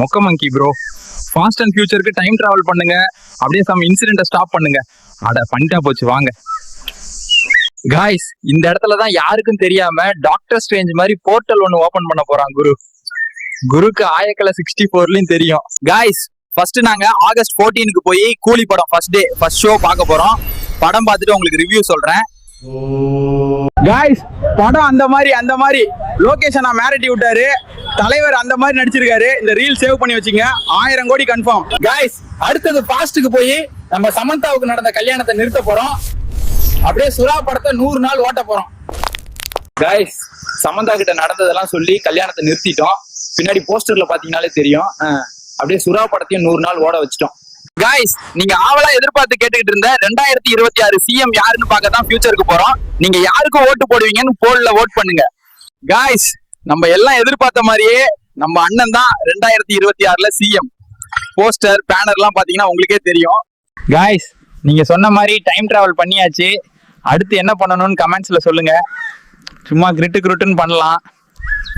மொக்க monkey bro. Fast and ஃபியூச்சருக்கு time travel பண்ணுங்க, அப்படியே சம் இன்சிடென்ட்டை ஸ்டாப் பண்ணுங்க. அட பண்ணிட்டா போச்சு வாங்க. காய்ஸ், இந்த இடத்துல தான் யாருக்கும் தெரியாம டாக்டர் ஸ்ட்ரேஞ்ச் மாதிரி போர்ட்டல் ஒன்னு ஓபன் பண்ண போறான் குருக்கு ஆயக்கலை 64லயும் தெரியும். காய்ஸ், ஃபர்ஸ்ட் நாங்க ஆகஸ்ட் 14க்கு போய் கூலி படம் ஃபர்ஸ்ட் ஷோ பார்க்க போறோம். படம் பார்த்துட்டு உங்களுக்கு ரிவ்யூ சொல்றேன். காய்ஸ், படம் அந்த மாதிரி லொகேஷனா மிரட்டி விட்டாரு தலைவர், அந்த மாதிரி நடிச்சிருக்காரு. இந்த ரீல் சேவ் பண்ணி வச்சுங்க, 1000 கோடி கன்ஃபார்ம். காய்ஸ், அடுத்தது ஃபாஸ்ட்டுக்கு போய் நம்ம சமந்தாவுக்கு நடந்த கல்யாணத்தை நிறுத்த போறோம். அப்படியே சுறா படத்தை 100 நாள் ஓட்ட போறோம். காய்ஸ், சமந்தா கிட்ட நடந்ததெல்லாம் சொல்லி கல்யாணத்தை நிறுத்திட்டோம். பின்னாடி போஸ்டர்ல பாத்தீங்கன்னாலே தெரியும். அப்படியே சுறா படத்தையும் 100 நாள் ஓட வச்சிட்டோம். காய்ஸ், நீங்க ஆவலா எதிர்பார்த்து கேட்டுக்கிட்டு இருந்த 2026 சிஎம் யாருன்னு பார்க்க தான் ஃபியூச்சருக்கு போறோம். நீங்க யாருக்கும் ஓட்டு போடுவீங்கன்னு போல்ல ஓட் பண்ணுங்க. காய்ஸ், நம்ம எல்லாம் எதிர்பார்த்த மாதிரியே நம்ம அண்ணன் தான் 2026ல சிஎம். போஸ்டர் பேனர்லாம் பாத்தீங்கன்னா உங்களுக்கே தெரியும். காய்ஸ், நீங்க சொன்ன மாதிரி டைம் டிராவல் பண்ணியாச்சு. அடுத்து என்ன பண்ணணும்னு கமெண்ட்ஸ்ல சொல்லுங்க. சும்மா கிரிட்டுன்னு பண்ணலாம்.